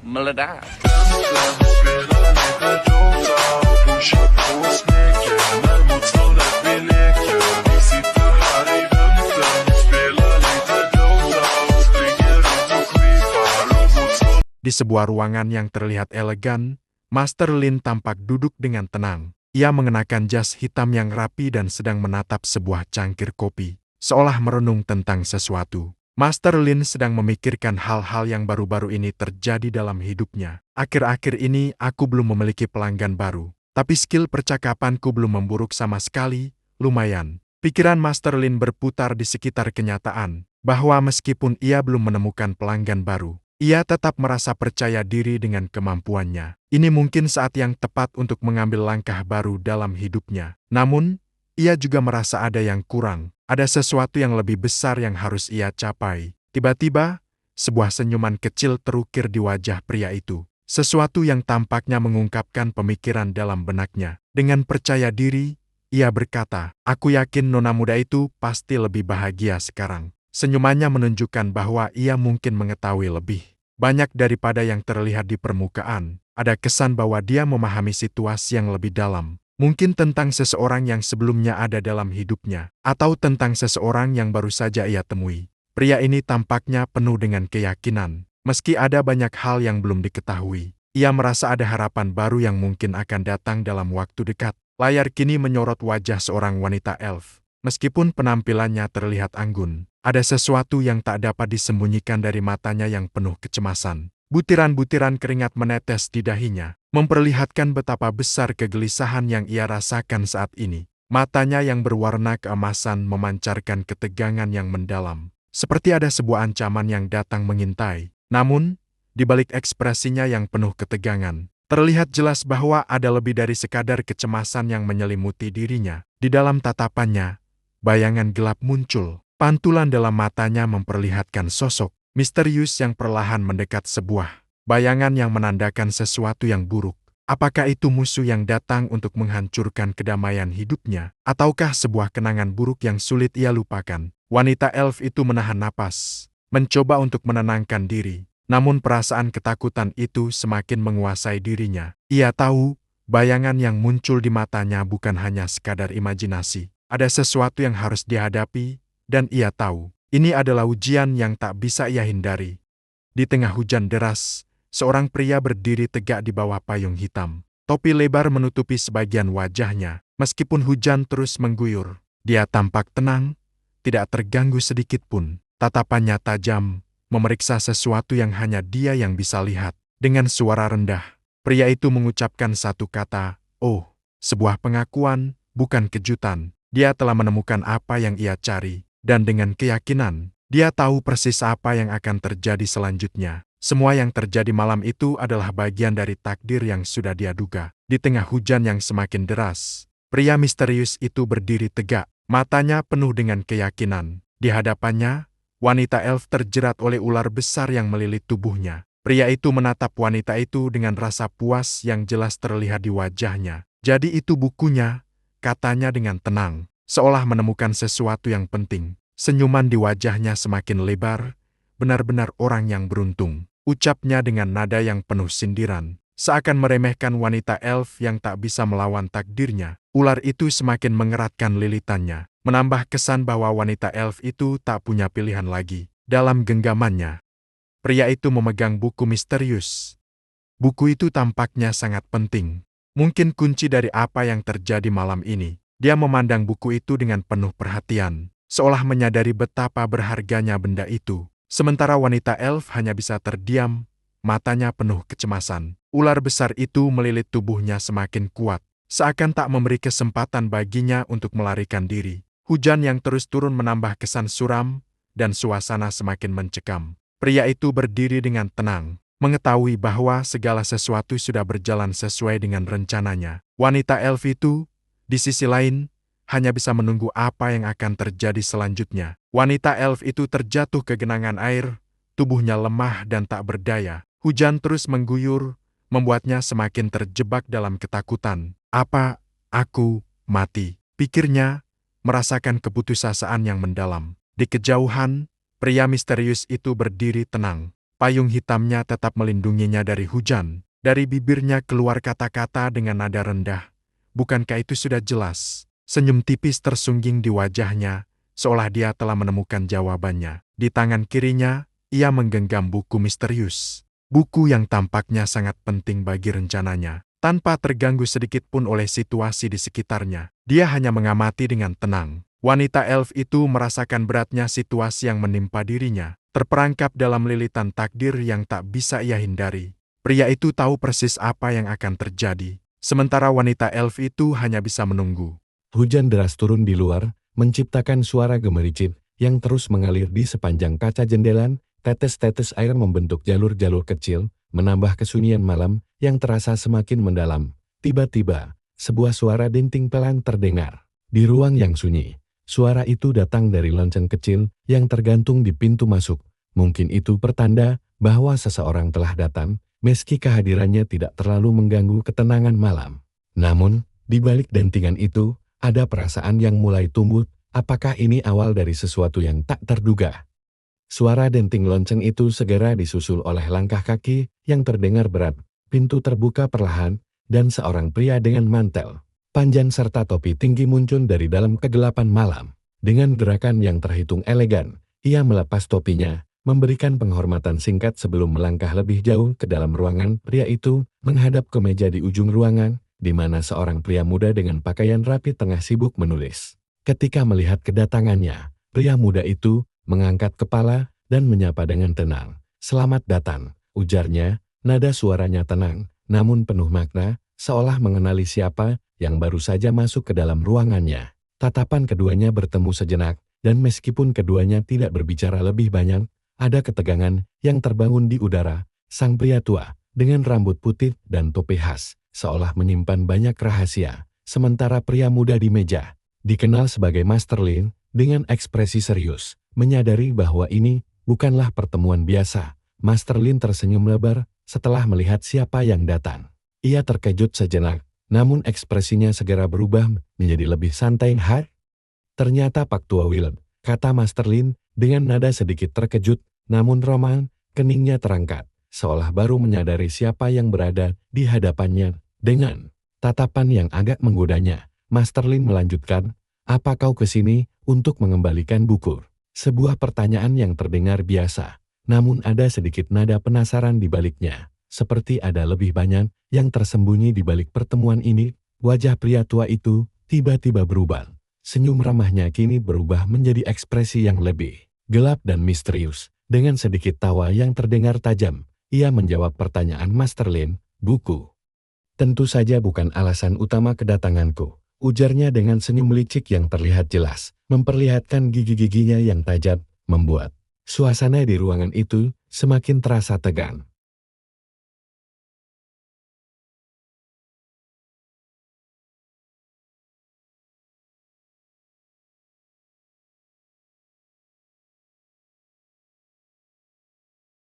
meledak. Di sebuah ruangan yang terlihat elegan, Master Lin tampak duduk dengan tenang. Ia mengenakan jas hitam yang rapi dan sedang menatap sebuah cangkir kopi, seolah merenung tentang sesuatu. Master Lin sedang memikirkan hal-hal yang baru-baru ini terjadi dalam hidupnya. Akhir-akhir ini aku belum memiliki pelanggan baru, tapi skill percakapanku belum memburuk sama sekali, lumayan. Pikiran Master Lin berputar di sekitar kenyataan, bahwa meskipun ia belum menemukan pelanggan baru, ia tetap merasa percaya diri dengan kemampuannya. Ini mungkin saat yang tepat untuk mengambil langkah baru dalam hidupnya. Namun, ia juga merasa ada yang kurang. Ada sesuatu yang lebih besar yang harus ia capai. Tiba-tiba, sebuah senyuman kecil terukir di wajah pria itu. Sesuatu yang tampaknya mengungkapkan pemikiran dalam benaknya. Dengan percaya diri, ia berkata, "Aku yakin nona muda itu pasti lebih bahagia sekarang." Senyumannya menunjukkan bahwa ia mungkin mengetahui lebih banyak daripada yang terlihat di permukaan. Ada kesan bahwa dia memahami situasi yang lebih dalam. Mungkin tentang seseorang yang sebelumnya ada dalam hidupnya, atau tentang seseorang yang baru saja ia temui. Pria ini tampaknya penuh dengan keyakinan. Meski ada banyak hal yang belum diketahui, ia merasa ada harapan baru yang mungkin akan datang dalam waktu dekat. Layar kini menyorot wajah seorang wanita elf. Meskipun penampilannya terlihat anggun, ada sesuatu yang tak dapat disembunyikan dari matanya yang penuh kecemasan. Butiran-butiran keringat menetes di dahinya, memperlihatkan betapa besar kegelisahan yang ia rasakan saat ini. Matanya yang berwarna keemasan memancarkan ketegangan yang mendalam, seperti ada sebuah ancaman yang datang mengintai. Namun, di balik ekspresinya yang penuh ketegangan, terlihat jelas bahwa ada lebih dari sekadar kecemasan yang menyelimuti dirinya. Di dalam tatapannya, bayangan gelap muncul. Pantulan dalam matanya memperlihatkan sosok misterius yang perlahan mendekat, sebuah bayangan yang menandakan sesuatu yang buruk. Apakah itu musuh yang datang untuk menghancurkan kedamaian hidupnya? Ataukah sebuah kenangan buruk yang sulit ia lupakan? Wanita elf itu menahan napas, mencoba untuk menenangkan diri. Namun perasaan ketakutan itu semakin menguasai dirinya. Ia tahu, bayangan yang muncul di matanya bukan hanya sekadar imajinasi. Ada sesuatu yang harus dihadapi, dan ia tahu, ini adalah ujian yang tak bisa ia hindari. Di tengah hujan deras, seorang pria berdiri tegak di bawah payung hitam. Topi lebar menutupi sebagian wajahnya. Meskipun hujan terus mengguyur, dia tampak tenang, tidak terganggu sedikit pun. Tatapannya tajam, memeriksa sesuatu yang hanya dia yang bisa lihat. Dengan suara rendah, pria itu mengucapkan satu kata, "Oh." Sebuah pengakuan, bukan kejutan. Dia telah menemukan apa yang ia cari. Dan dengan keyakinan, dia tahu persis apa yang akan terjadi selanjutnya. Semua yang terjadi malam itu adalah bagian dari takdir yang sudah dia duga. Di tengah hujan yang semakin deras, pria misterius itu berdiri tegak, matanya penuh dengan keyakinan. Di hadapannya, wanita elf terjerat oleh ular besar yang melilit tubuhnya. Pria itu menatap wanita itu dengan rasa puas yang jelas terlihat di wajahnya. "Jadi itu bukunya," katanya dengan tenang, seolah menemukan sesuatu yang penting. Senyuman di wajahnya semakin lebar, "Benar-benar orang yang beruntung," ucapnya dengan nada yang penuh sindiran, seakan meremehkan wanita elf yang tak bisa melawan takdirnya. Ular itu semakin mengeratkan lilitannya, menambah kesan bahwa wanita elf itu tak punya pilihan lagi. Dalam genggamannya, pria itu memegang buku misterius. Buku itu tampaknya sangat penting. Mungkin kunci dari apa yang terjadi malam ini. Dia memandang buku itu dengan penuh perhatian, seolah menyadari betapa berharganya benda itu. Sementara wanita elf hanya bisa terdiam, matanya penuh kecemasan. Ular besar itu melilit tubuhnya semakin kuat, seakan tak memberi kesempatan baginya untuk melarikan diri. Hujan yang terus turun menambah kesan suram, dan suasana semakin mencekam. Pria itu berdiri dengan tenang, mengetahui bahwa segala sesuatu sudah berjalan sesuai dengan rencananya. Wanita elf itu, di sisi lain, hanya bisa menunggu apa yang akan terjadi selanjutnya. Wanita elf itu terjatuh ke genangan air, tubuhnya lemah dan tak berdaya. Hujan terus mengguyur, membuatnya semakin terjebak dalam ketakutan. "Apa, aku mati?" pikirnya, merasakan keputusasaan yang mendalam. Di kejauhan, pria misterius itu berdiri tenang. Payung hitamnya tetap melindunginya dari hujan. Dari bibirnya keluar kata-kata dengan nada rendah. Bukankah itu sudah jelas? Senyum tipis tersungging di wajahnya, seolah dia telah menemukan jawabannya. Di tangan kirinya, ia menggenggam buku misterius. Buku yang tampaknya sangat penting bagi rencananya. Tanpa terganggu sedikit pun oleh situasi di sekitarnya, dia hanya mengamati dengan tenang. Wanita elf itu merasakan beratnya situasi yang menimpa dirinya, terperangkap dalam lilitan takdir yang tak bisa ia hindari. Pria itu tahu persis apa yang akan terjadi, sementara wanita elf itu hanya bisa menunggu. Hujan deras turun di luar, menciptakan suara gemericit yang terus mengalir di sepanjang kaca jendela. Tetes-tetes air membentuk jalur-jalur kecil, menambah kesunyian malam yang terasa semakin mendalam. Tiba-tiba, sebuah suara denting pelan terdengar. Di ruang yang sunyi, suara itu datang dari lonceng kecil yang tergantung di pintu masuk. Mungkin itu pertanda bahwa seseorang telah datang, meski kehadirannya tidak terlalu mengganggu ketenangan malam. Namun, di balik dentingan itu, ada perasaan yang mulai tumbuh. Apakah ini awal dari sesuatu yang tak terduga? Suara denting lonceng itu segera disusul oleh langkah kaki yang terdengar berat. Pintu terbuka perlahan, dan seorang pria dengan mantel panjang serta topi tinggi muncul dari dalam kegelapan malam. Dengan gerakan yang terhitung elegan, ia melepas topinya, memberikan penghormatan singkat sebelum melangkah lebih jauh ke dalam ruangan. Pria itu menghadap ke meja di ujung ruangan, di mana seorang pria muda dengan pakaian rapi tengah sibuk menulis. Ketika melihat kedatangannya, pria muda itu mengangkat kepala dan menyapa dengan tenang. "Selamat datang," ujarnya. Nada suaranya tenang, namun penuh makna, seolah mengenali siapa yang baru saja masuk ke dalam ruangannya. Tatapan keduanya bertemu sejenak, dan meskipun keduanya tidak berbicara lebih banyak, ada ketegangan yang terbangun di udara. Sang pria tua, dengan rambut putih dan topi khas, seolah menyimpan banyak rahasia. Sementara pria muda di meja, dikenal sebagai Master Lin, dengan ekspresi serius, menyadari bahwa ini bukanlah pertemuan biasa. Master Lin tersenyum lebar setelah melihat siapa yang datang. Ia terkejut sejenak, namun ekspresinya segera berubah menjadi lebih santai. "Hai, ternyata Pak Tua Willem," kata Master Lin dengan nada sedikit terkejut, namun ramah. Keningnya terangkat, seolah baru menyadari siapa yang berada di hadapannya. Dengan tatapan yang agak menggodanya, Master Lin melanjutkan, "Apa kau kesini untuk mengembalikan buku?" Sebuah pertanyaan yang terdengar biasa, namun ada sedikit nada penasaran di baliknya. Seperti ada lebih banyak yang tersembunyi di balik pertemuan ini. Wajah pria tua itu tiba-tiba berubah. Senyum ramahnya kini berubah menjadi ekspresi yang lebih gelap dan misterius. Dengan sedikit tawa yang terdengar tajam, ia menjawab pertanyaan Master Lin. "Buku tentu saja bukan alasan utama kedatanganku," ujarnya dengan senyum licik yang terlihat jelas, memperlihatkan gigi-giginya yang tajam, membuat suasana di ruangan itu semakin terasa tegang.